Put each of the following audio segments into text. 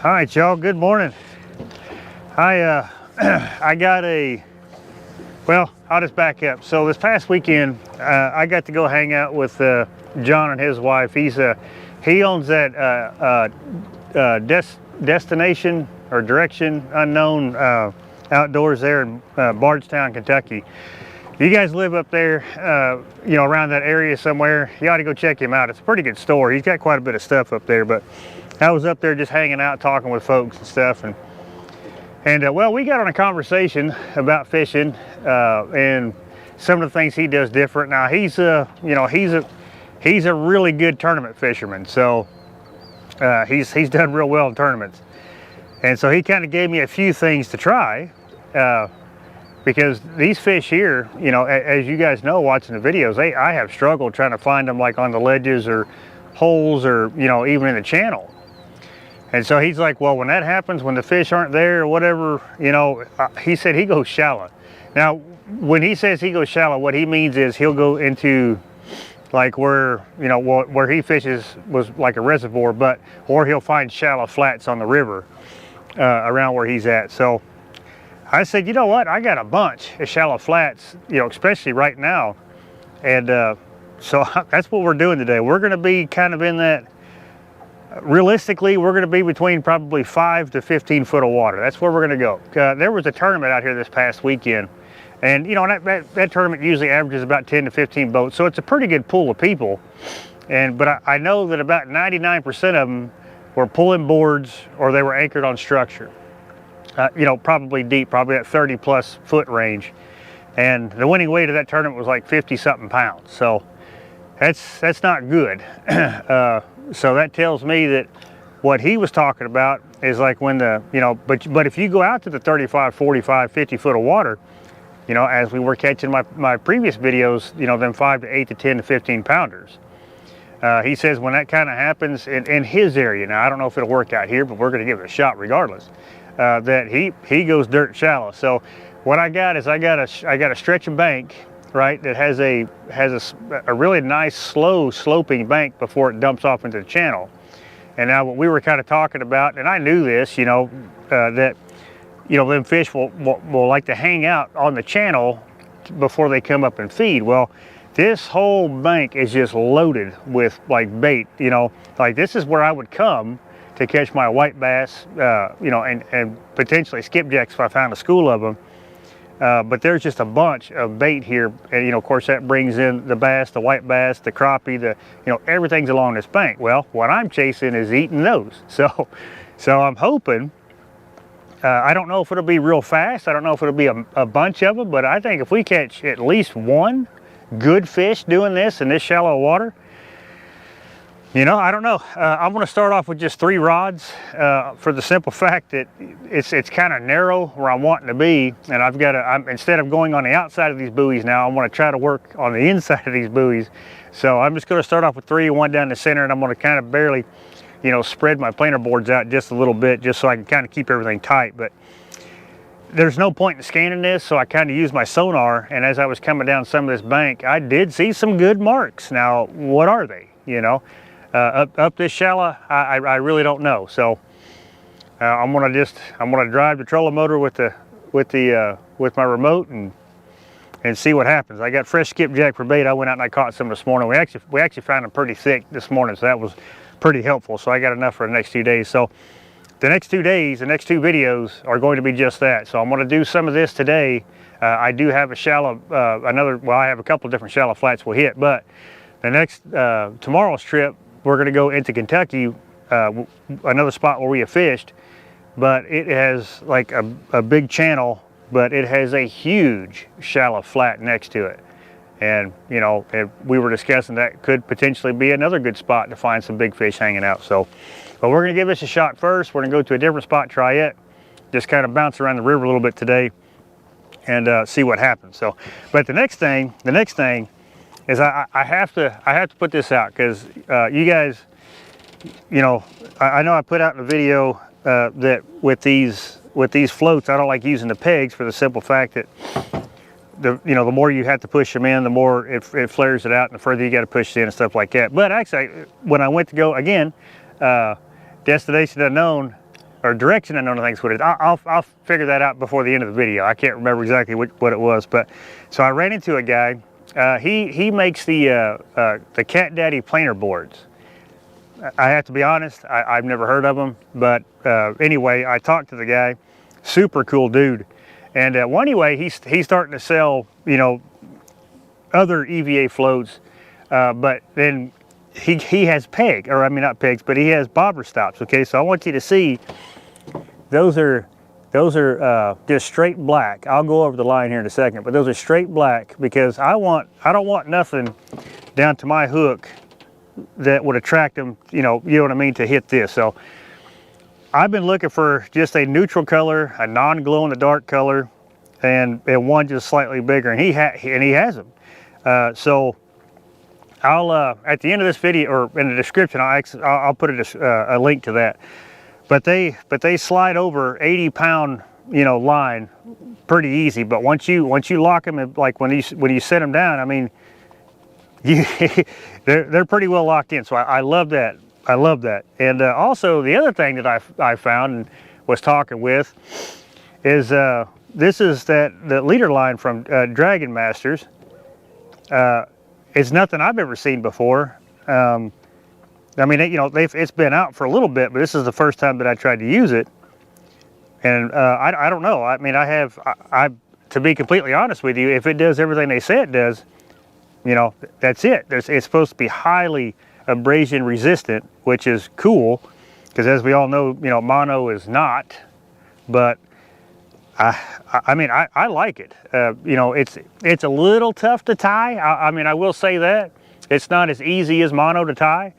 All right, y'all, good morning. I got well, I'll just back up. So this past weekend, I got to go hang out with John and his wife. He owns that destination or direction unknown outdoors there in Bardstown, Kentucky. You guys live up there, around that area somewhere, you ought to go check him out. It's a pretty good store. He's got quite a bit of stuff up there, but I was up there just hanging out, talking with folks and stuff, and well, we got on a conversation about fishing and some of the things he does different. Now he's a really good tournament fisherman, so he's done real well in tournaments, and so he kind of gave me a few things to try because these fish here, as you guys know watching the videos, I have struggled trying to find them like on the ledges or holes or even in the channel. And so he's like, well, when that happens, when the fish aren't there or whatever, he said he goes shallow. Now, when he says he goes shallow, what he means is he'll go into like where he fishes was like a reservoir, or he'll find shallow flats on the river around where he's at. So I said, you know what, I got a bunch of shallow flats, especially right now. And so that's what we're doing today. We're going to be kind of in that. Realistically, we're going to be between probably 5 to 15 foot of water. That's where we're going to go. There was a tournament out here this past weekend, and that tournament usually averages about 10 to 15 boats, so it's a pretty good pool of people. But I know that about 99% of them were pulling boards or they were anchored on structure. Probably deep, probably at 30 plus foot range, and the winning weight of that tournament was like 50 something pounds. So that's not good. So that tells me that what he was talking about is like when but if you go out to the 35, 45, 50 foot of water, as we were catching my previous videos, them 5 to 8 to 10 to 15 pounders. He says when that kind of happens in his area, now I don't know if it'll work out here, but we're going to give it a shot regardless, that he goes dirt shallow. So what I got is I got a stretching bank, right, that has a really nice slow sloping bank before it dumps off into the channel. And now what we were kind of talking about, and I knew this, that them fish will like to hang out on the channel before they come up and feed. Well, this whole bank is just loaded with like bait. Like this is where I would come to catch my white bass, and potentially skipjacks if I found a school of them. But there's just a bunch of bait here, and of course that brings in the bass, the white bass, the crappie, everything's along this bank. Well, what I'm chasing is eating those. So I'm hoping, I don't know if it'll be real fast, I don't know if it'll be a bunch of them, but I think if we catch at least one good fish doing this in this shallow water, I don't know. I'm going to start off with just 3 rods for the simple fact that it's kind of narrow where I'm wanting to be, and instead of going on the outside of these buoys now, I want to try to work on the inside of these buoys. So I'm just going to start off with 3, one down the center, and I'm going to kind of barely, spread my planer boards out just a little bit just so I can kind of keep everything tight. But there's no point in scanning this, so I kind of used my sonar, and as I was coming down some of this bank, I did see some good marks. Now, what are they? Up this shallow, I really don't know. So I'm gonna drive the trolling motor with my remote and see what happens. I got fresh skipjack for bait. I went out and I caught some this morning. We actually found them pretty thick this morning, so that was pretty helpful. So I got enough for the next 2 days. So the next 2 days, the next 2 videos are going to be just that. So I'm gonna do some of this today. I do have a shallow, I have a couple of different shallow flats we'll hit, but the next tomorrow's trip, we're going to go into Kentucky, another spot where we have fished, but it has like a big channel, but it has a huge shallow flat next to it. And we were discussing that could potentially be another good spot to find some big fish hanging out. So, but we're going to give this a shot first. We're going to go to a different spot, try it, just kind of bounce around the river a little bit today and see what happens. So, but the next thing is I have to put this out because you guys, I know I put out in a video that with these floats, I don't like using the pegs for the simple fact that the more you have to push them in, the more it flares it out, and the further you got to push it in and stuff like that. But actually, when I went to go again, destination unknown, or direction unknown, I think is what it is. I'll figure that out before the end of the video. I can't remember exactly what it was, but so I ran into a guy. He makes the Cat Daddy planer boards. I have to be honest, I've never heard of them, but anyway, I talked to the guy. Super cool dude, and anyway, he's starting to sell, you know, other EVA floats, but then he has peg, or I mean not pegs, but he has bobber stops. Okay, so I want you to see, those are just straight black. I'll go over the line here in a second, but those are straight black because I don't want nothing down to my hook that would attract them, you know what I mean, to hit this. So I've been looking for just a neutral color, a non-glow in the dark color, and one just slightly bigger, and he has them. So I'll at the end of this video, or in the description, I'll put a link to that. But they slide over 80-pound, you know, line pretty easy. But once you lock them, like when you set them down, I mean, they're pretty well locked in. So I love that. I love that. And also the other thing that I found and was talking with is this is the leader line from Draggin Masters. It's nothing I've ever seen before. I mean, you know, it's been out for a little bit, but this is the first time that I tried to use it. And I don't know. I mean, to be completely honest with you, if it does everything they say it does, you know, that's it. It's supposed to be highly abrasion resistant, which is cool, because as we all know, you know, mono is not. But I mean, I like it. You know, it's a little tough to tie. I mean, I will say that it's not as easy as mono to tie,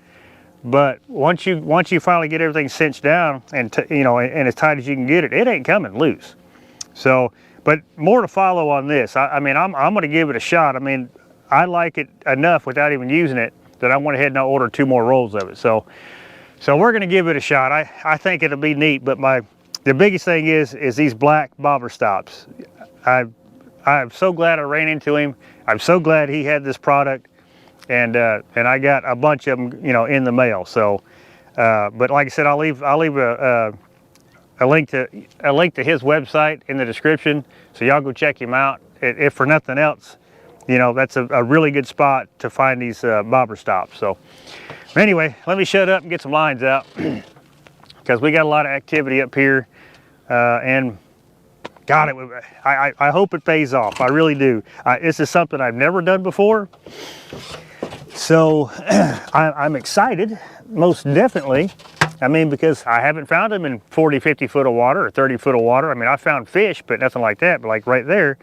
but once you finally get everything cinched down and you know, and as tight as you can get it, it ain't coming loose. So, but more to follow on this. I mean, I'm going to give it a shot. I mean, I like it enough without even using it that I went ahead and I ordered 2 more rolls of it. So we're going to give it a shot. I think it'll be neat, but the biggest thing is these black bobber stops. I'm so glad I ran into him. I'm so glad he had this product, and I got a bunch of them, you know, in the mail. So, but like I said, I'll leave a link to his website in the description, so y'all go check him out. If for nothing else, you know, that's a really good spot to find these bobber stops. So anyway, let me shut up and get some lines out, because we got a lot of activity up here, and God, I hope it pays off. I really do. This is something I've never done before, so I'm excited, most definitely. I mean, because I haven't found them in 40, 50 foot of water or 30 foot of water. I mean, I found fish, but nothing like that. But like right there,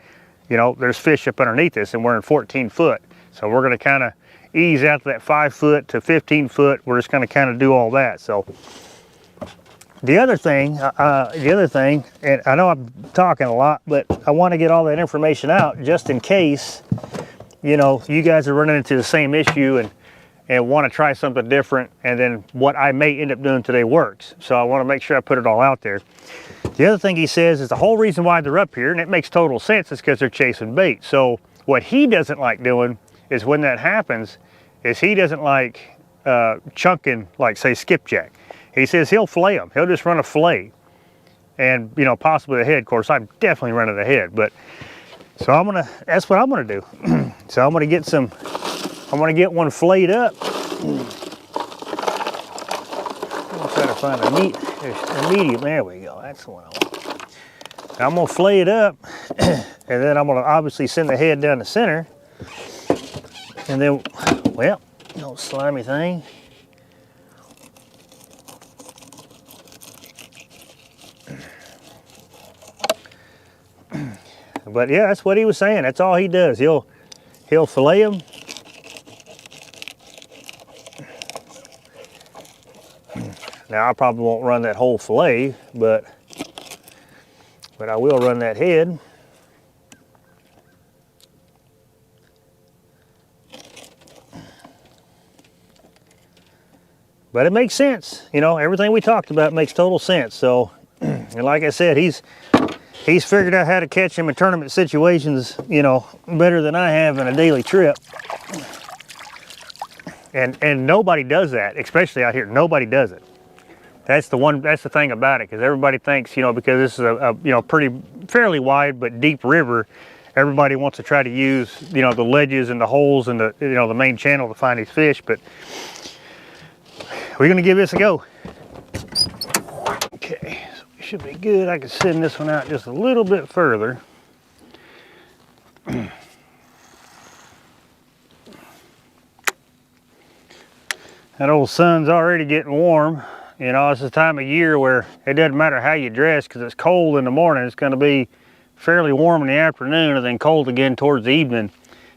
you know, there's fish up underneath this, and we're in 14 foot. So we're going to kind of ease out to that 5 foot to 15 foot. We're just going to kind of do all that. So the other thing, and I know I'm talking a lot, but I want to get all that information out just in case, you know, you guys are running into the same issue and want to try something different, and then what I may end up doing today works. So I want to make sure I put it all out there. The other thing he says is the whole reason why they're up here, and it makes total sense, is because they're chasing bait. So what he doesn't like doing is when that happens, is he doesn't like chunking, like say skipjack. He says he'll fillet them. He'll just run a fillet, and you know, possibly the head. Of course, I'm definitely running the head, but so that's what I'm gonna do. So I'm gonna get one filleted up. I'll try to find a medium. There we go. That's the one I want. I'm gonna fillet it up, and then I'm gonna obviously send the head down the center, and then, well, no slimy thing. But yeah, that's what he was saying. That's all he does. He'll fillet them. Now I probably won't run that whole fillet, but I will run that head. But it makes sense, you know. Everything we talked about makes total sense. So, and like I said, he's figured out how to catch him in tournament situations, you know, better than I have in a daily trip. And nobody does that, especially out here. Nobody does it. That's the thing about it, because everybody thinks, you know, because this is a you know, fairly wide but deep river, everybody wants to try to use, you know, the ledges and the holes and the, you know, the main channel to find these fish, but we're gonna give this a go. Okay, so we should be good. I can send this one out just a little bit further. That old sun's already getting warm. You know, it's the time of year where it doesn't matter how you dress, because it's cold in the morning. It's going to be fairly warm in the afternoon and then cold again towards the evening.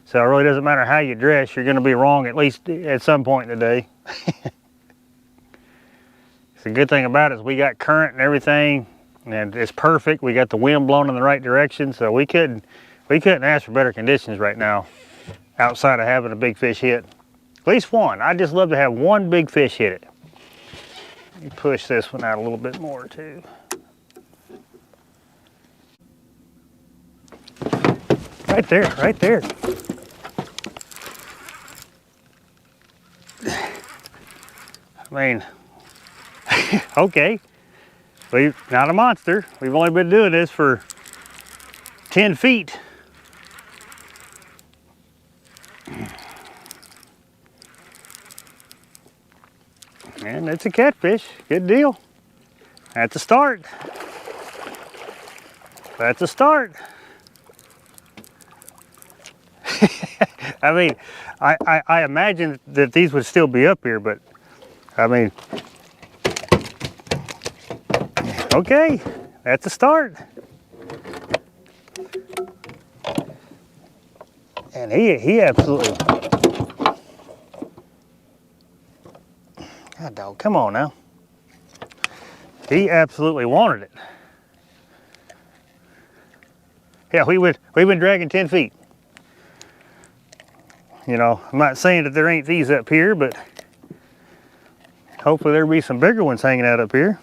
So it really doesn't matter how you dress. You're going to be wrong at least at some point in the day. The good thing about it is we got current and everything, and it's perfect. We got the wind blowing in the right direction, so we couldn't ask for better conditions right now outside of having a big fish hit. At least one. I'd just love to have one big fish hit it. Let me push this one out a little bit more too. Right there, right there. I mean, okay, we're not a monster. We've only been doing this for 10 feet. And it's a catfish, good deal. That's a start. That's a start. I mean, I imagine that these would still be up here, but I mean, okay, that's a start. And he absolutely, God dog, come on now. He absolutely wanted it. Yeah, we've been dragging 10 feet. You know, I'm not saying that there ain't these up here, but hopefully there'll be some bigger ones hanging out up here.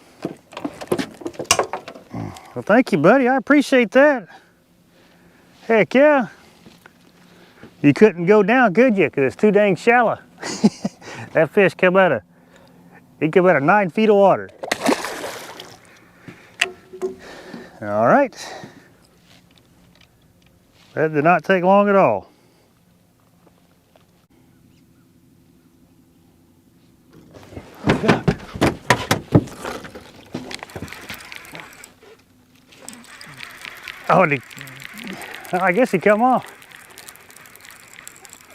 Well, thank you, buddy. I appreciate that. Heck yeah. You couldn't go down, could you? Because it's too dang shallow. That fish come out of 9 feet of water. All right. That did not take long at all. Oh, I guess he come off.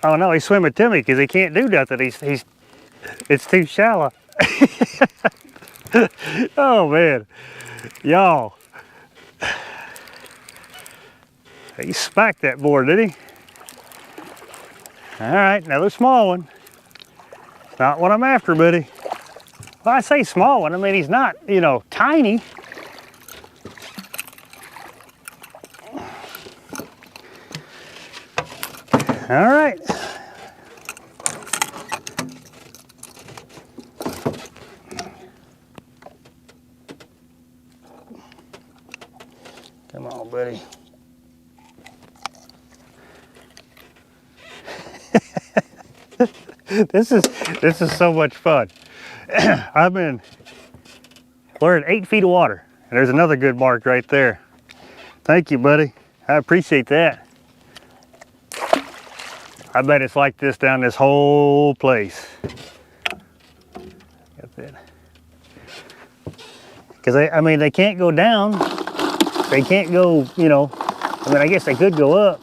Oh no, he's swimming to me because he can't do nothing. It's too shallow. Oh man, y'all. He smacked that board, did he? All right, another small one. It's not what I'm after, buddy. Well, I say small one, I mean he's not, you know, tiny. All right. Come on, buddy. This is so much fun. We're at 8 feet of water, and there's another good mark right there. Thank you, buddy. I appreciate that. I bet it's like this down this whole place. Got that. Because I mean, they can't go down. They can't go, you know. I mean, I guess they could go up.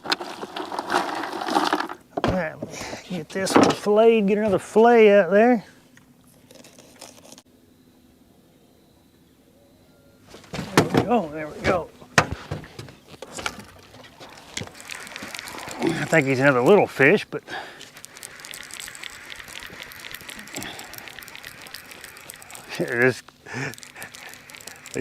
Get this one filleted, get another fillet out there. There we go. I think he's another little fish, but they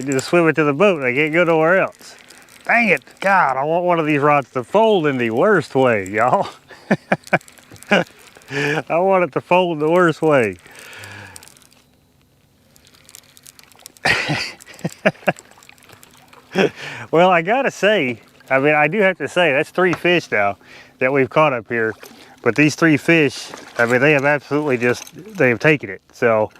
just swim it to the boat. They can't go nowhere else. Dang it. God, I want one of these rods to fold in the worst way, y'all. I want it to fold in the worst way. Well, I gotta say, I mean, I do have to say, that's 3 fish now that we've caught up here. But these 3 fish, I mean, they have absolutely they have taken it. So,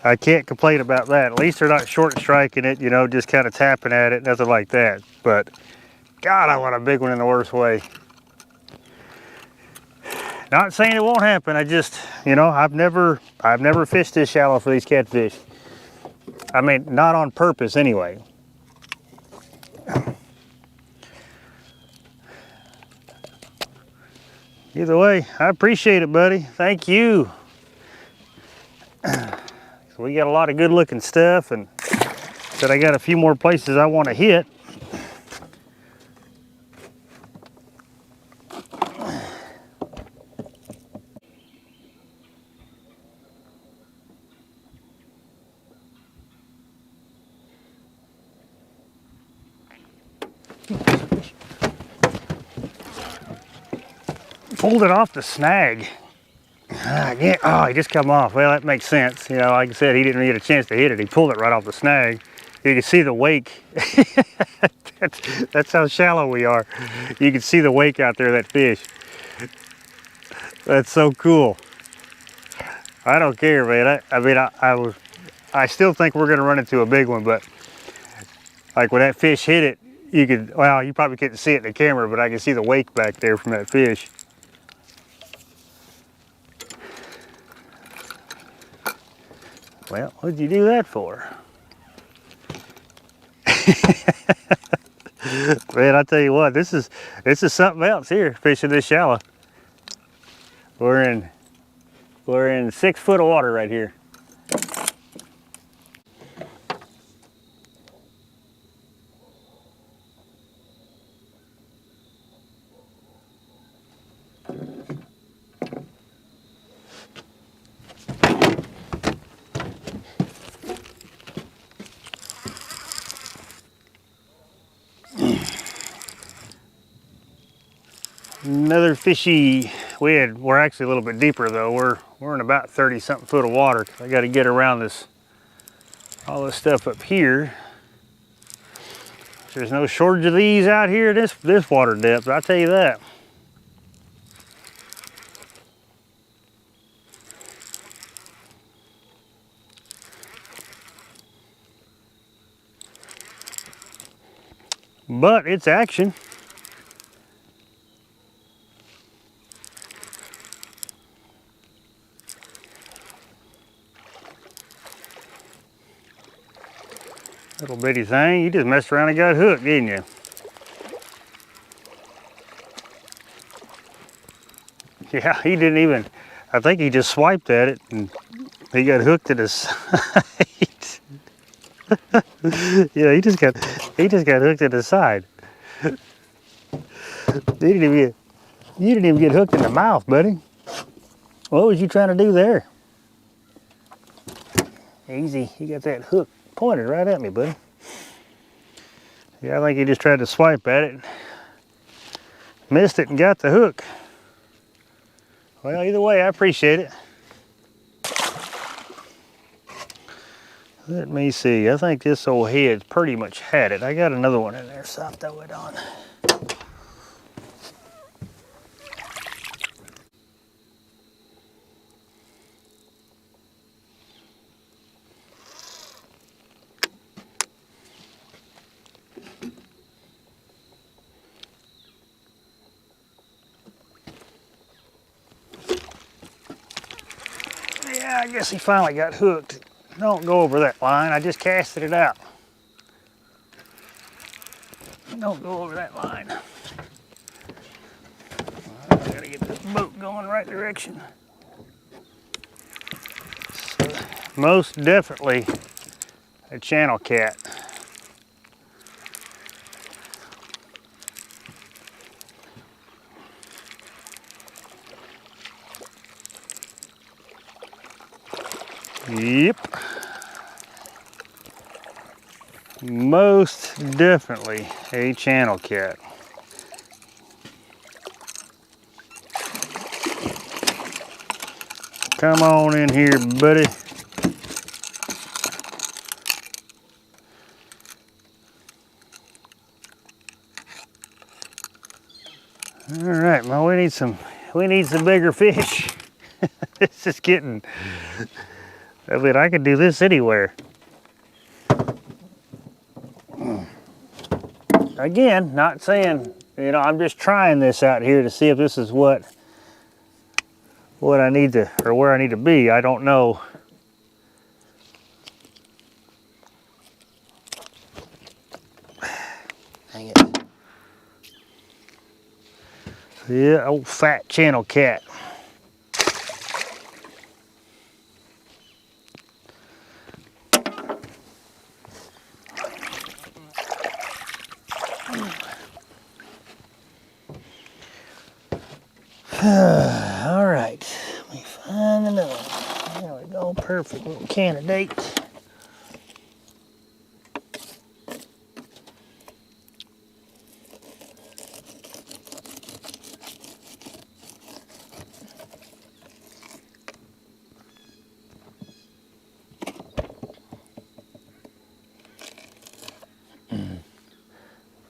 I can't complain about that. At least they're not short striking it, you know, just kind of tapping at it, nothing like that. But God, I want a big one in the worst way. Not saying it won't happen. I just, you know, I've never fished this shallow for these catfish. I mean, not on purpose anyway. Either way, I appreciate it, buddy. Thank you. So we got a lot of good looking stuff, and said I got a few more places I want to hit. Pulled it off the snag. Again, oh, he just come off. Well, that makes sense. You know, like I said, he didn't really get a chance to hit it. He pulled it right off the snag. You can see the wake. That's how shallow we are. You can see the wake out there of that fish. That's so cool. I don't care, man. I still think we're gonna run into a big one, but like when that fish hit it, you could, well, you probably couldn't see it in the camera, but I can see the wake back there from that fish. Well, what'd you do that for? Man, I tell you what, this is something else here, fishing this shallow. We're in 6 foot of water right here. Another fishy. We're actually a little bit deeper though. We're in about 30 something foot of water. I got to get around all this stuff up here. There's no shortage of these out here at this water depth, I'll tell you that. But it's action. Little bitty thing, you just messed around and got hooked, didn't you? Yeah, he didn't even, I think he just swiped at it and he got hooked at his side. Yeah, he just got hooked at his side. You didn't even get hooked in the mouth, buddy. What was you trying to do there? Easy, you got that hook pointed right at me, buddy. Yeah, I think he just tried to swipe at it, missed it and got the hook. Well, either way, I appreciate it. Let me see, I think this old head's pretty much had it. I got another one in there, so I'll throw it on. Yeah, I guess he finally got hooked. Don't go over that line, I just casted it out. Don't go over that line. I gotta get this boat going right direction. So, most definitely a channel cat. Yep. Most definitely a channel cat. Come on in here, buddy. All right, well, we need some bigger fish. This is getting I mean, I could do this anywhere. Again, not saying, you know, I'm just trying this out here to see if this is what I need to, or where I need to be. I don't know. Hang it. Yeah, old fat channel cat. All right, let me find another one. There we go, perfect little candidate.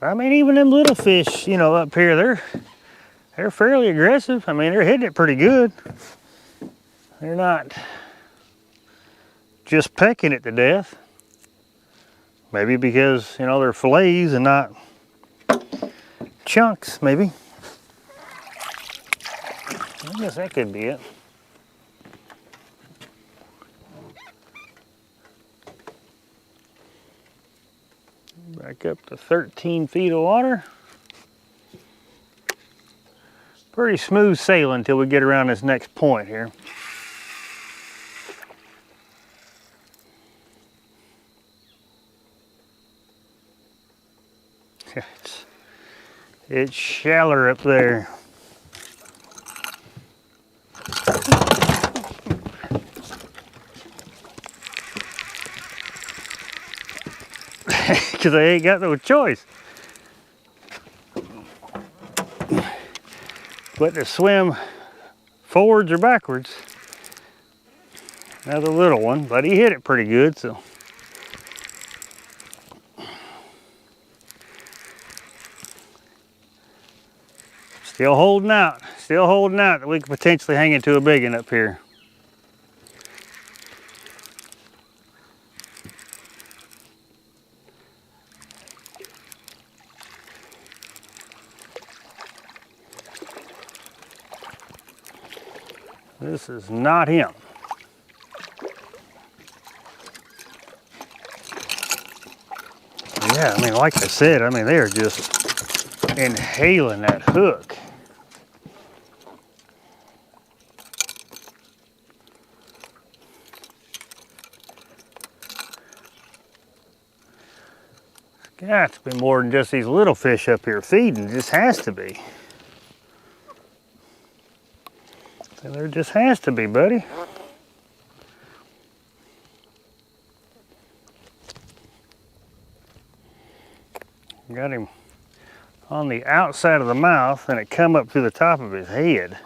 I mean, even them little fish, you know, up here, they're fairly aggressive. I mean, they're hitting it pretty good. They're not just pecking it to death. Maybe because, you know, they're fillets and not chunks, maybe. I guess that could be it. Back up to 13 feet of water. Pretty smooth sailing until we get around this next point here. It's shallower up there. Because I ain't got no choice but to swim forwards or backwards. Another little one, but he hit it pretty good, so. Still holding out that we could potentially hang into a big one up here. This is not him. Yeah, I mean, like I said, I mean, they are just inhaling that hook. It's got to be more than just these little fish up here feeding. It just has to be. There just has to be, buddy. Got him on the outside of the mouth and it come up through the top of his head.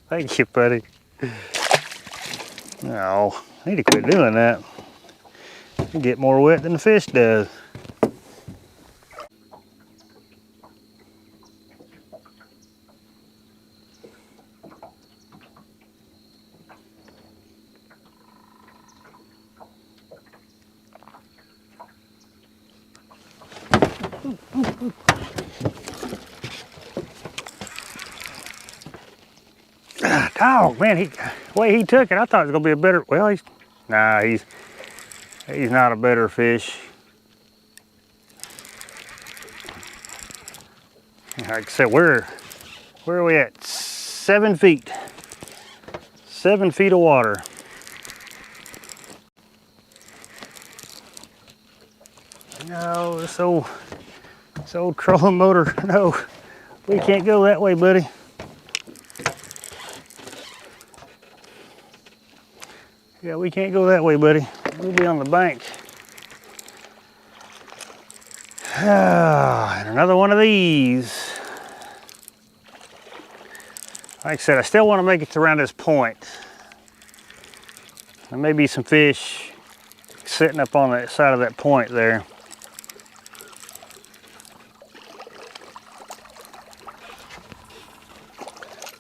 Thank you, buddy. No, I need to quit doing that. You get more wet than the fish does. Oh man, the way he took it, I thought it was gonna be a better. Well, he's not a better fish. Like I said, where are we at? 7 feet. 7 feet of water. No, this old trolling motor. No, we can't go that way, buddy. Yeah, we can't go that way, buddy. We'll be on the bank. And another one of these. Like I said, I still want to make it to around this point. There may be some fish sitting up on the side of that point there.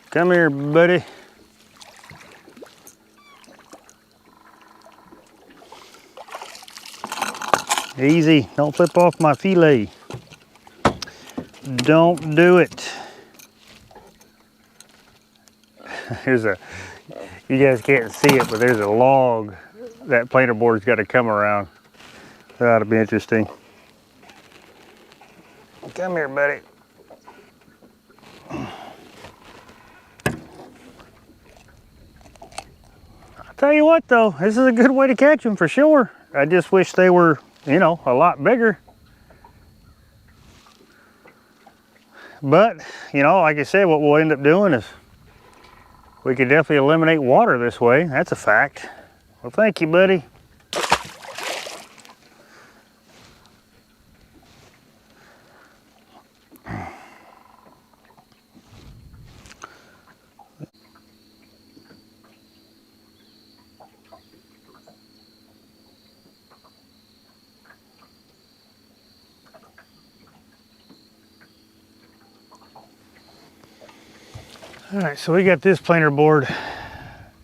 Come here, buddy. Easy, don't flip off my fillet. Don't do it. Here's a, you guys can't see it, but there's a log that planer board's got to come around. That'll be interesting. Come here, buddy. I'll tell you what though, this is a good way to catch them for sure. I just wish they were, you know, a lot bigger. But, you know, like I said, what we'll end up doing is we could definitely eliminate water this way. That's a fact. Well, thank you, buddy. All right, so we got this planer board.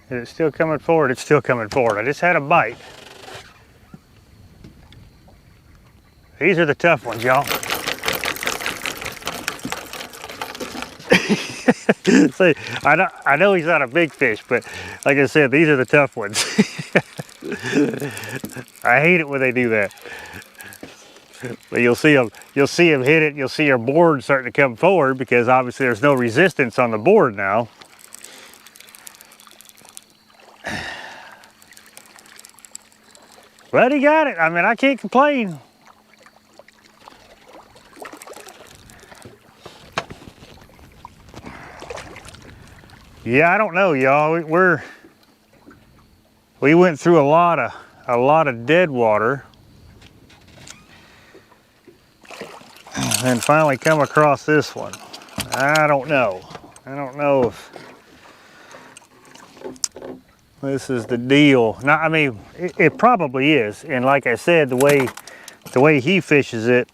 Is it still coming forward? It's still coming forward. I just had a bite. These are the tough ones, y'all. See, I know he's not a big fish, but like I said, these are the tough ones. I hate it when they do that. But you'll see them hit it. You'll see your board starting to come forward because obviously there's no resistance on the board now. But he got it. I mean, I can't complain. Yeah, I don't know, y'all. We went through a lot of dead water. And finally come across this one. I don't know. I don't know if this is the deal. Now, I mean, it probably is. And like I said, the way he fishes it,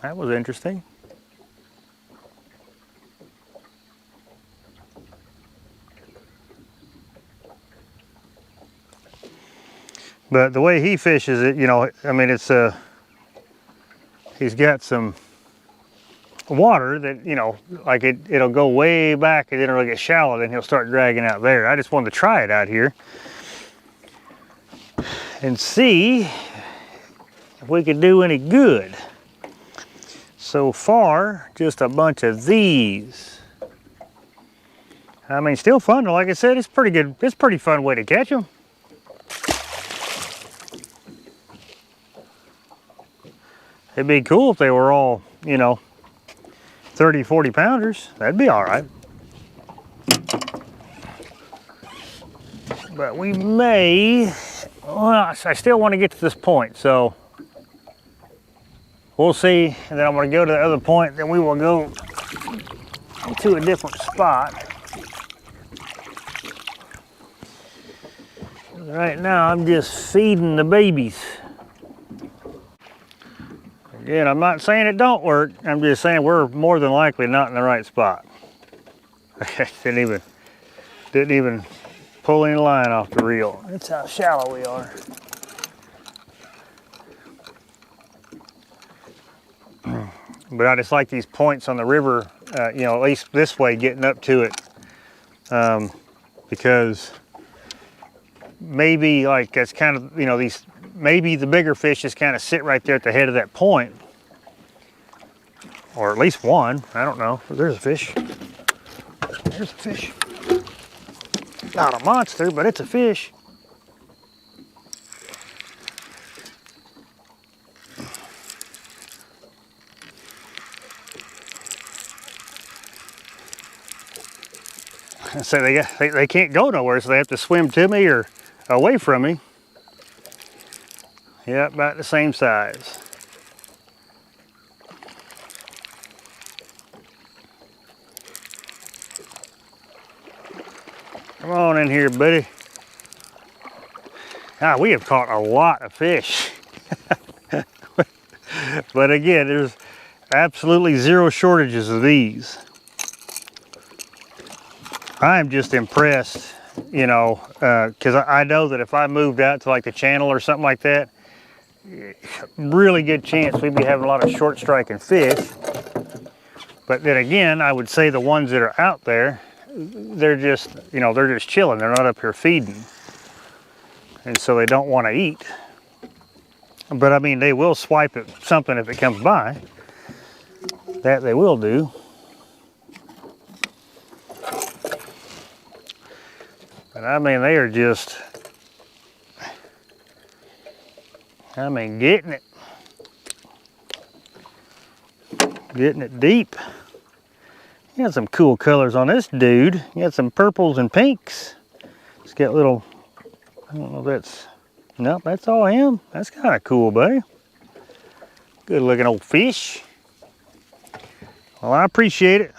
that was interesting. But the way he fishes it, you know, I mean, it's he's got some water that, you know, like it'll go way back and then it'll get shallow, then he'll start dragging out there. I just wanted to try it out here and see if we could do any good. So far, just a bunch of these. I mean, still fun. Like I said, it's pretty good. It's a pretty fun way to catch them. It'd be cool if they were all, you know, 30, 40 pounders. That'd be all right. But we may, well, I still want to get to this point, so we'll see. And then I'm going to go to the other point, then we will go to a different spot. Right now, I'm just feeding the babies. Again, I'm not saying it don't work. I'm just saying we're more than likely not in the right spot. didn't even pull any line off the reel. That's how shallow we are. But I just like these points on the river, you know, at least this way, getting up to it, because maybe like that's kind of, you know, these. Maybe the bigger fish just kind of sit right there at the head of that point. Or at least one, I don't know. There's a fish. There's a fish. Not a monster, but it's a fish. So they can't go nowhere, so they have to swim to me or away from me. Yeah, about the same size. Come on in here, buddy. Ah, we have caught a lot of fish. But again, there's absolutely zero shortages of these. I am just impressed you know, because I know that if I moved out to like the channel or something like that, really good chance we'd be having a lot of short striking fish. But then again, I would say the ones that are out there, they're just, you know, they're just chilling. They're not up here feeding. And so they don't want to eat. But I mean, they will swipe at something if it comes by. That they will do. But I mean, they are just, I mean, getting it. Getting it deep. You got some cool colors on this dude. You got some purples and pinks. It's got little, I don't know if that's, nope, that's all him. That's kind of cool, buddy. Good looking old fish. Well, I appreciate it.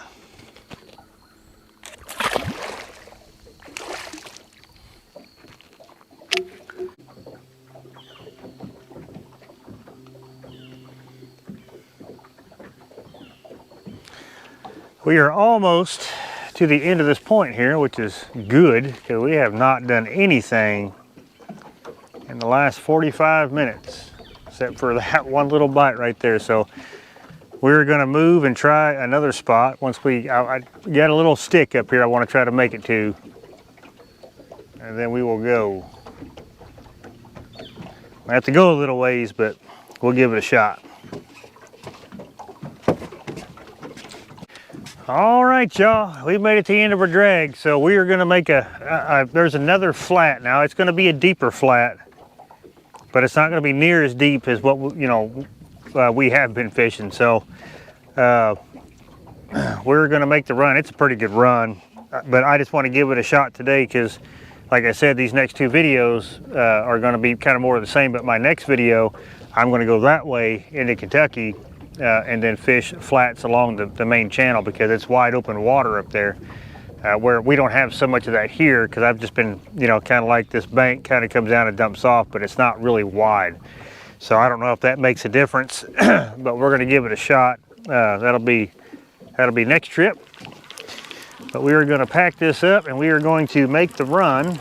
We are almost to the end of this point here, which is good because we have not done anything in the last 45 minutes except for that one little bite right there. So we're going to move and try another spot once I got a little stick up here I want to try to make it to, and then we will go. I have to go a little ways, but we'll give it a shot. All right, y'all, we made it to the end of our drag. So we are gonna make there's another flat now. It's gonna be a deeper flat, but it's not gonna be near as deep as what, you know, we have been fishing. So we're gonna make the run. It's a pretty good run, but I just wanna give it a shot today because, like I said, these next two videos are gonna be kind of more of the same, but my next video, I'm gonna go that way into Kentucky and then fish flats along the main channel because it's wide open water up there where we don't have so much of that here because I've just been, you know, kind of like this bank kind of comes down and dumps off, but it's not really wide. So I don't know if that makes a difference, but we're gonna give it a shot. That'll be next trip. But we are gonna pack this up and we are going to make the run.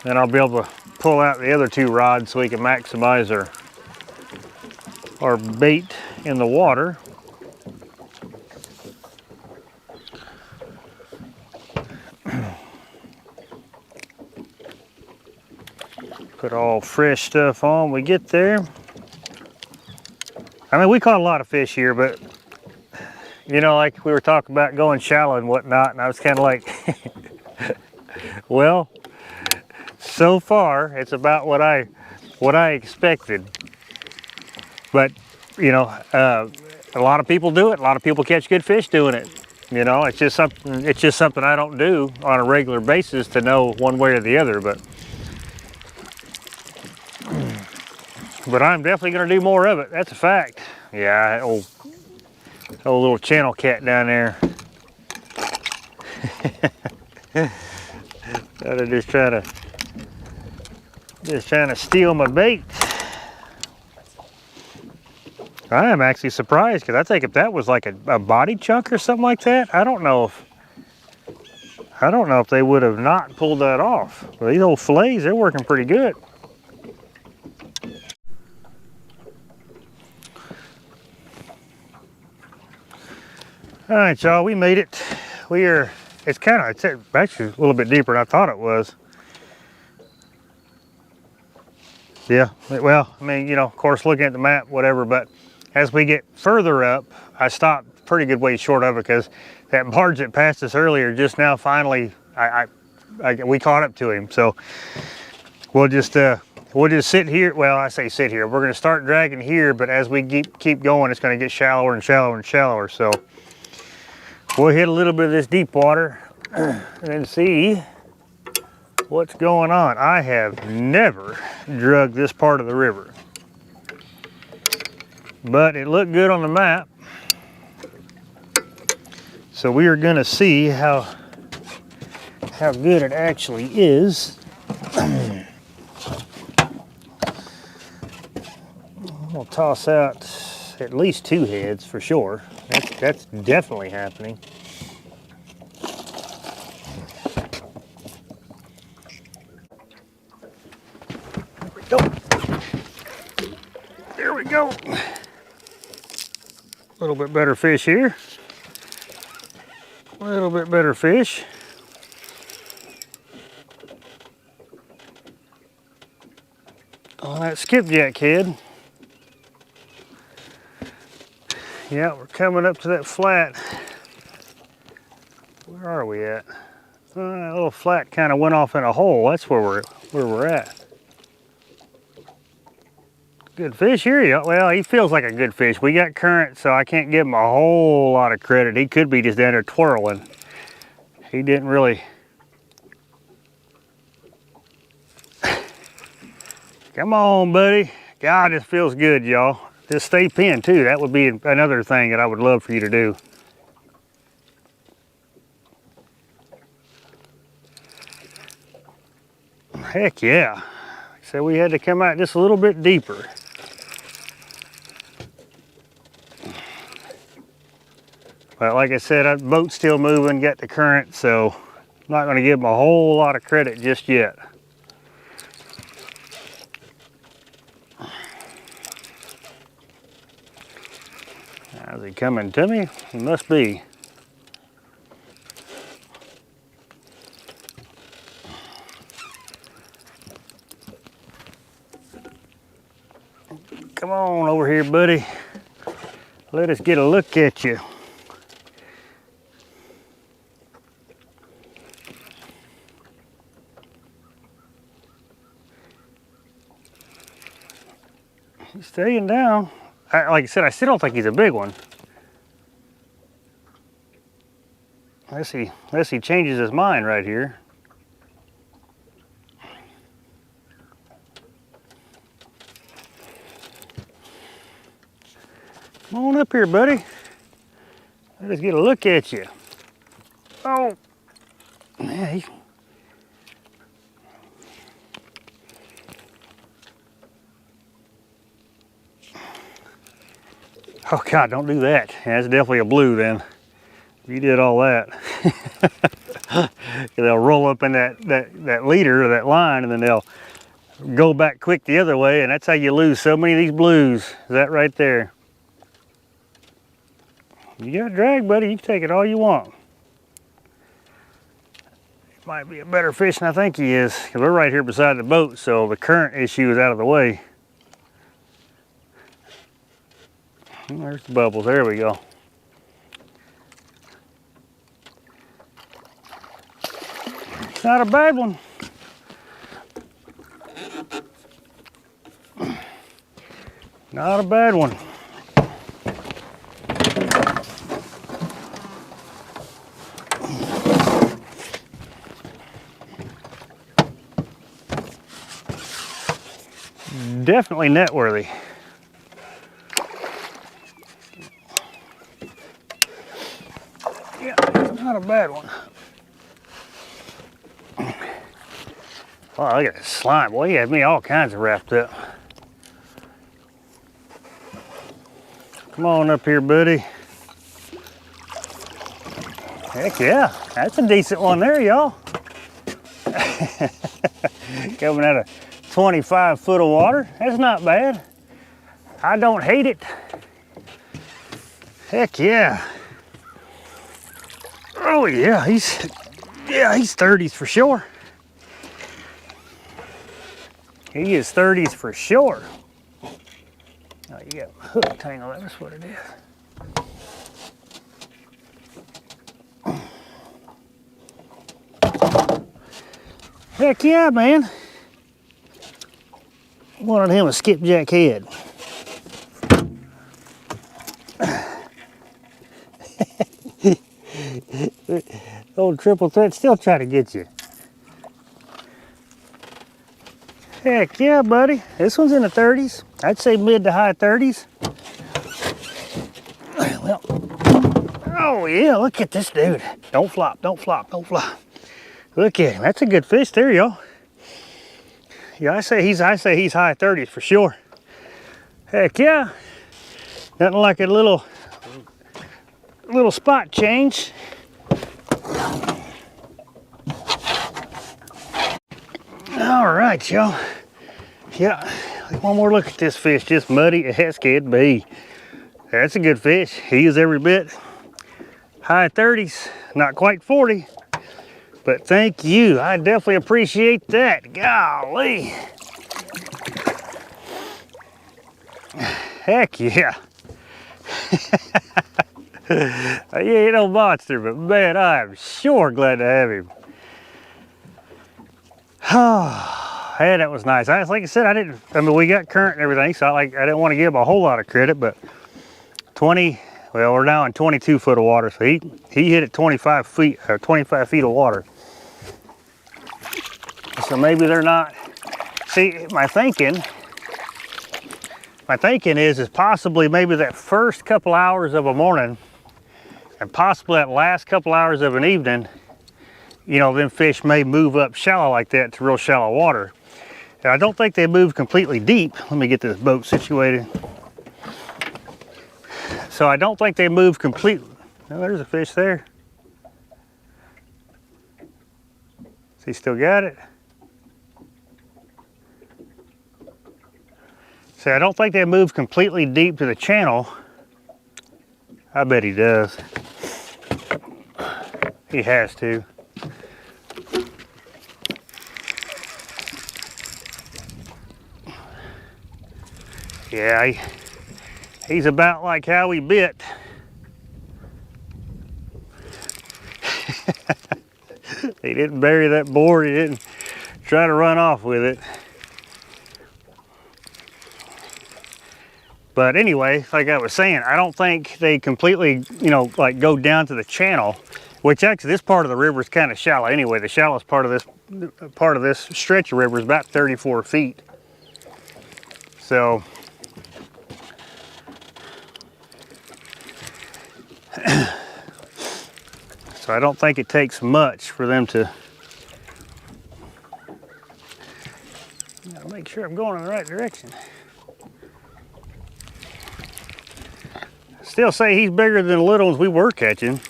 And I'll be able to pull out the other two rods so we can maximize our bait in the water. Put all fresh stuff on when we get there. I mean, we caught a lot of fish here, but you know, like we were talking about going shallow and whatnot, and I was kind of like, well, so far it's about what I expected. But you know, a lot of people do it. A lot of people catch good fish doing it. You know, it's just something I don't do on a regular basis to know one way or the other. But I'm definitely going to do more of it. That's a fact. Yeah, that old little channel cat down there. They're just trying to steal my bait. I am actually surprised because I think if that was like a body chunk or something like that, I don't know if they would have not pulled that off. Well, these old fillets, they're working pretty good. All right, y'all, we made it. It's actually a little bit deeper than I thought it was. Yeah, well, I mean, you know, of course, looking at the map, whatever, but as we get further up, I stopped pretty good ways short of it because that barge that passed us earlier just now finally, we caught up to him. So we'll just sit here. Well, I say sit here. We're going to start dragging here, but as we keep going, it's going to get shallower and shallower and shallower. So we'll hit a little bit of this deep water and then see what's going on. I have never drugged this part of the river, but it looked good on the map. So we are gonna see how good it actually is. We'll toss out at least 2 heads for sure. That's definitely happening. Go. There we go. A little bit better fish here. A little bit better fish. On that skipjack head. Yeah, we're coming up to that flat. Where are we at? That little flat kind of went off in a hole. That's where we're at. Good fish here. Yeah. Well, he feels like a good fish. We got current, so I can't give him a whole lot of credit. He could be just down there twirling. He didn't really. Come on, buddy. God, this feels good, y'all. Just stay pinned too. That would be another thing that I would love for you to do. Heck yeah. So we had to come out just a little bit deeper. But like I said, that boat's still moving, got the current, so I'm not going to give him a whole lot of credit just yet. Is he coming to me? He must be. Come on over here, buddy. Let us get a look at you. He's staying down. Like I said, I still don't think he's a big one. Unless he changes his mind right here. Come on up here, buddy. Let us get a look at you. Oh, yeah. Oh God, don't do that. Yeah, that's definitely a blue then. You did all that. They'll roll up in that leader or that line, and then they'll go back quick the other way, and that's how you lose so many of these blues. Is that right there? You got a drag, buddy. You can take it all you want. It might be a better fish than I think he is, because we're right here beside the boat, so the current issue is out of the way. There's the bubbles. There we go. Not a bad one. Not a bad one. Definitely net worthy. Yeah, not a bad one. Oh, look at that slime. Boy, he had me all kinds of wrapped up. Come on up here, buddy. Heck yeah, that's a decent one there, y'all. Coming out of 25 foot of water. That's not bad. I don't hate it. Heck yeah. Oh yeah, he's 30s for sure. He is 30s for sure. Oh, you got a hook tangle, that's what it is. Heck yeah, man. Wanted him a skipjack head. Old triple threat still trying to get you. Heck yeah, buddy. This one's in the 30s. I'd say mid to high 30s. Well, oh yeah, look at this dude. Don't flop, don't flop, don't flop. Look at him. That's a good fish there, y'all. Yeah, I say he's high 30s for sure. Heck yeah. Nothing like a little spot change. All right, y'all. Yeah, one more look at this fish, just muddy as can be. That's a good fish. He is every bit high 30s, not quite 40, but thank you. I definitely appreciate that. Golly. Heck yeah. He ain't no monster, but man, I am sure glad to have him. Hey, that was nice. Like I said, I mean, we got current and everything, so I didn't want to give him a whole lot of credit, but 20, well, we're now in 22 foot of water, so he hit it 25 feet of water. So maybe they're not, see, my thinking is possibly maybe that first couple hours of a morning and possibly that last couple hours of an evening, you know, them fish may move up shallow like that to real shallow water. And I don't think they move completely deep. Let me get this boat situated. So I don't think they move completely. Oh, there's a fish there. Has he still got it? See, I don't think they move completely deep to the channel. I bet he does. He has to. Yeah, he's about like how he bit. He didn't bury that board. He didn't try to run off with it. But anyway, like I was saying, I don't think they completely, you know, like go down to the channel, which actually this part of the river is kind of shallow anyway. The shallowest part of this stretch of river is about 34 feet. So so I don't think it takes much for them to. Gotta make sure I'm going in the right direction. Still say he's bigger than the little ones we were catching.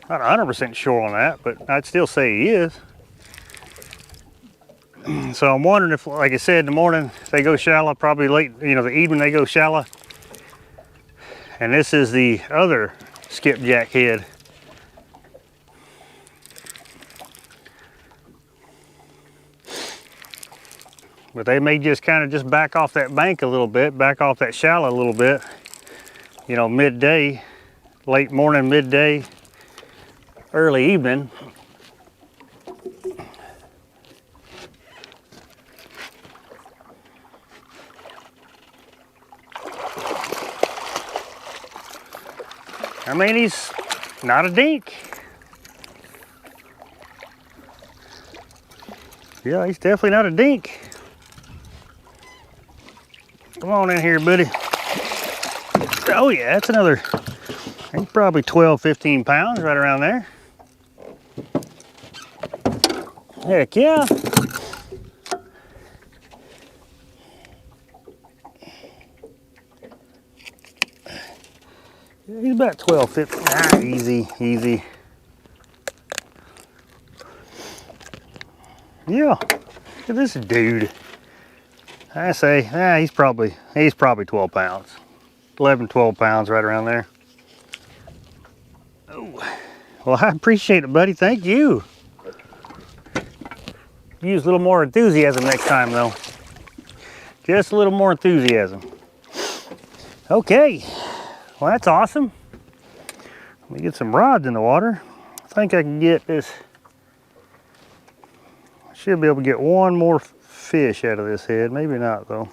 Not 100% sure on that, but I'd still say he is. So I'm wondering if, like I said, in the morning they go shallow, probably late, you know, the evening they go shallow. And this is the other skipjack head. But they may just kind of just back off that bank a little bit, back off that shallow a little bit. You know, midday, late morning, midday, early evening. I mean, he's not a dink. Yeah, he's definitely not a dink. Come on in here, buddy. Oh yeah, that's another, he's probably 12, 15 pounds, right around there. Heck yeah. He's about 12, 15, easy, easy. Yeah, look at this dude. I say, he's probably 12 pounds. 11, 12 pounds, right around there. Oh, well, I appreciate it, buddy. Thank you. Use a little more enthusiasm next time, though. Just a little more enthusiasm. Okay, well, that's awesome. Let me get some rods in the water. I think I can get this. I should be able to get one more fish out of this head. Maybe not, though.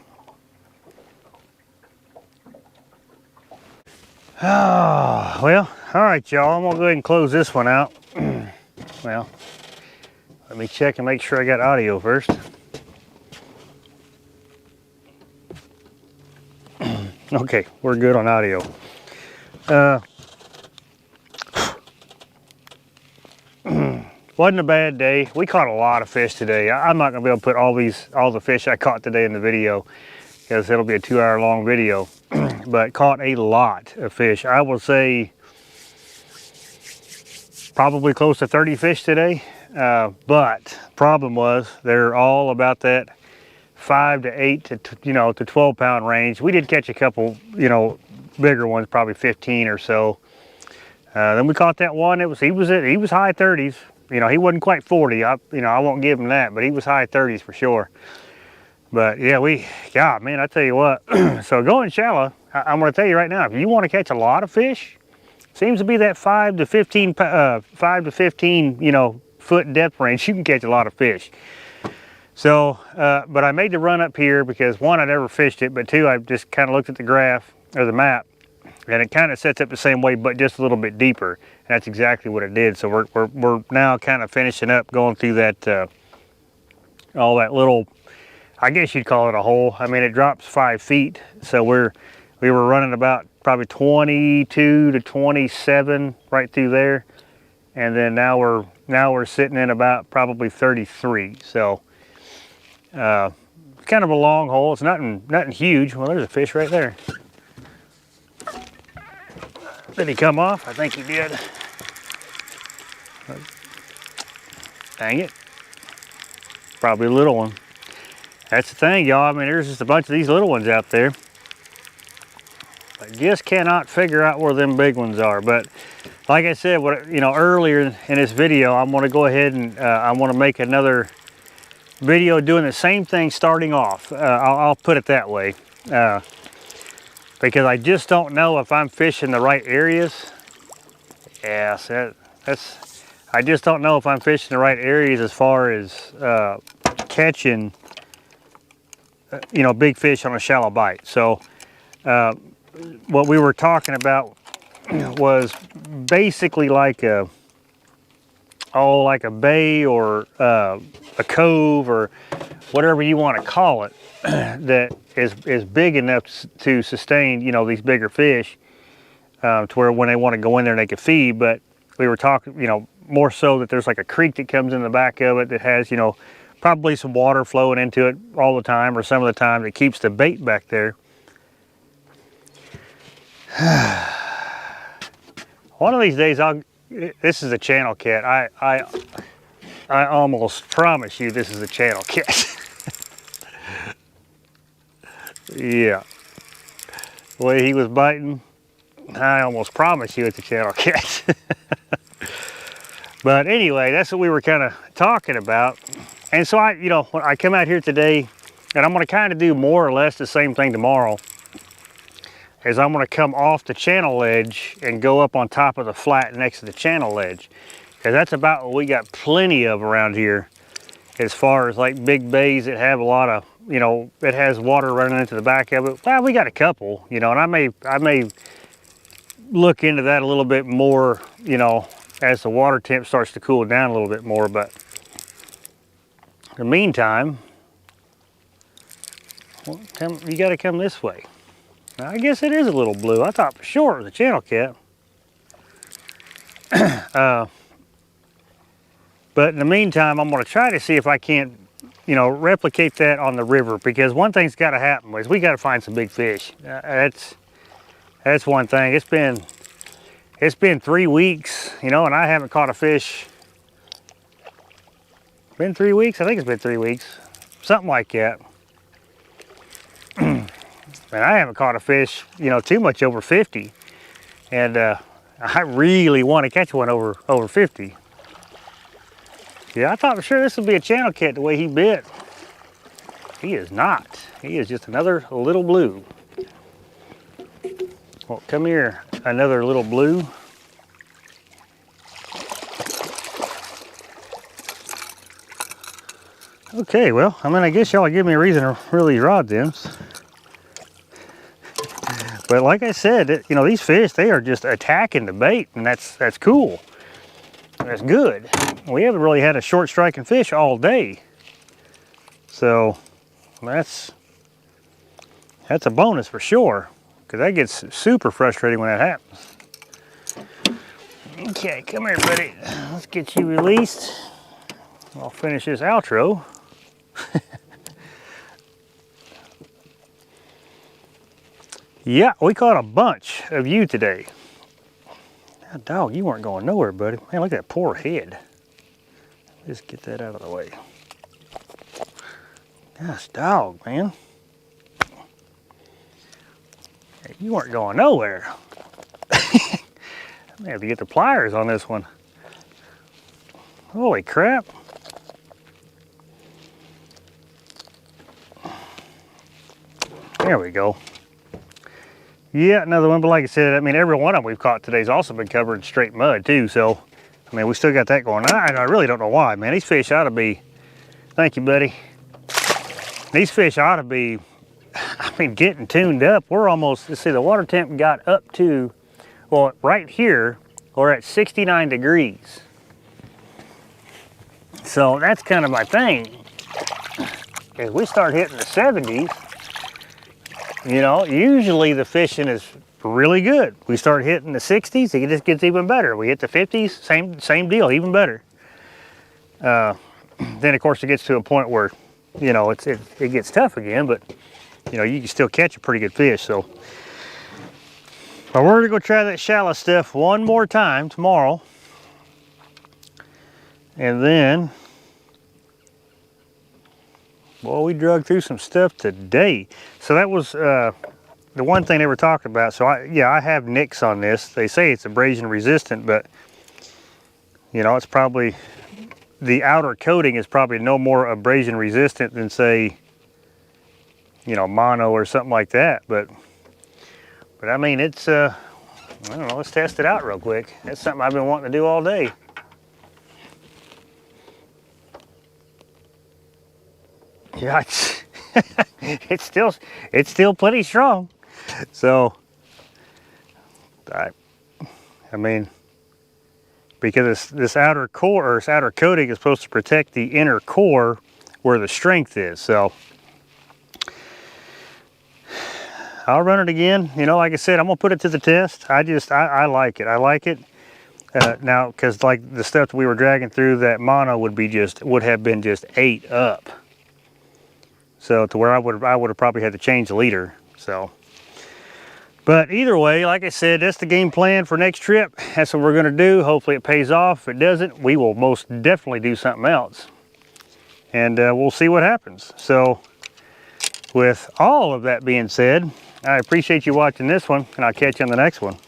Oh, well, all right, y'all. I'm gonna go ahead and close this one out. Well, let me check and make sure I got audio first. Okay, we're good on audio. Wasn't a bad day. We caught a lot of fish today. I'm not gonna be able to put all the fish I caught today in the video because it'll be a 2-hour long video. But caught a lot of fish. I will say probably close to 30 fish today. But problem was they're all about that 5 to 8 to to 12 pound range. We did catch a couple, bigger ones, probably 15 or so. Then we caught that one. He was high 30s. He wasn't quite 40. I won't give him that, but he was high 30s for sure. But yeah, God, man, I tell you what. So going shallow, I'm going to tell you right now, if you want to catch a lot of fish, seems to be that 5 to 15, foot depth range. You can catch a lot of fish. So, but I made the run up here because one, I never fished it, but two, I just kind of looked at the graph or the map, and it kind of sets up the same way, but just a little bit deeper. And that's exactly what it did. So we're now kind of finishing up, going through that all that little, I guess you'd call it a hole. I mean, it drops 5 feet, so we were running about probably 22 to 27 right through there, and then now we're sitting in about probably 33. So kind of a long hole. It's nothing huge. Well, there's a fish right there. Did he come off? I think he did. Dang it. Probably a little one. That's the thing, y'all. I mean, there's just a bunch of these little ones out there. I just cannot figure out where them big ones are. But like I said, earlier in this video, I'm going to go ahead and I want to make another video doing the same thing starting off. I'll put it that way. Because I just don't know if I'm fishing the right areas. Yes, I just don't know if I'm fishing the right areas as far as catching big fish on a shallow bite. So what we were talking about was basically like a bay or a cove or whatever you want to call it that is big enough to sustain these bigger fish to where when they want to go in there they can feed. But we were talking more so that there's like a creek that comes in the back of it that has probably some water flowing into it all the time, or some of the time, that keeps the bait back there. One of these days, this is a channel cat. I almost promise you this is a channel cat. Yeah. The way he was biting, I almost promise you it's a channel cat. But anyway, that's what we were kind of talking about. And so when I come out here today, and I'm going to kind of do more or less the same thing tomorrow, is I'm going to come off the channel ledge and go up on top of the flat next to the channel ledge. Because that's about what we got plenty of around here, as far as like big bays that have a lot of, it has water running into the back of it. Well, we got a couple, and I may look into that a little bit more, as the water temp starts to cool down a little bit more. But in the meantime, well, you got to come this way. Now, I guess it is a little blue. I thought for sure it was a channel cat. But in the meantime, I'm going to try to see if I can't, replicate that on the river. Because one thing's got to happen is we got to find some big fish. That's one thing. It's been 3 weeks, and I haven't caught a fish. Been 3 weeks? I think it's been 3 weeks. Something like that. And I haven't caught a fish, too much over 50. And I really want to catch one over 50. Yeah, I thought for sure this would be a channel cat the way he bit. He is not. He is just another little blue. Well, come here, another little blue. Okay, well, I guess y'all give me a reason to reel these rod ends. But like I said, these fish, they are just attacking the bait, and that's cool. That's good. We haven't really had a short striking fish all day. So that's a bonus for sure, because that gets super frustrating when that happens. Okay, come here, buddy. Let's get you released. I'll finish this outro. Yeah, we caught a bunch of you today. God, dog, you weren't going nowhere, buddy. Man, look at that poor head. Just get that out of the way. Gosh, dog, man. Hey, you weren't going nowhere. I may have to get the pliers on this one. Holy crap. There we go. Yeah, another one, but like I said, I mean, every one of them we've caught today's also been covered in straight mud too, so, I mean, we still got that going. I really don't know why, man. These fish ought to be, thank you, buddy. These fish ought to be, I mean, getting tuned up. We're almost, let's see, the water temp got up to, well, right here, we're at 69 degrees. So that's kind of my thing. As we start hitting the 70s, you know, usually the fishing is really good. We start hitting the 60s, it just gets even better. We hit the 50s, same deal, even better. Then of course it gets to a point where, you know, it gets tough again, but you know, you can still catch a pretty good fish. So, but we're gonna go try that shallow stuff one more time tomorrow, and then, boy, we drug through some stuff today. So that was the one thing they were talking about. So I have nicks on this. They say it's abrasion resistant, but you know, it's probably, the outer coating is probably no more abrasion resistant than, say, you know, mono or something like that. But I mean, it's I don't know, let's test it out real quick. That's something I've been wanting to do all day. Yeah, it's still plenty strong. So I mean, because this outer core, or this outer coating, is supposed to protect the inner core where the strength is. So I'll run it again. You know, like I said, I'm gonna put it to the test. I like it. I like it. Now, because like the stuff that we were dragging through, that mono would have been just ate up. So to where I would have probably had to change the leader. So, but either way, like I said, that's the game plan for next trip. That's what we're gonna do. Hopefully it pays off. If it doesn't, we will most definitely do something else, and we'll see what happens. So with all of that being said, I appreciate you watching this one, and I'll catch you on the next one.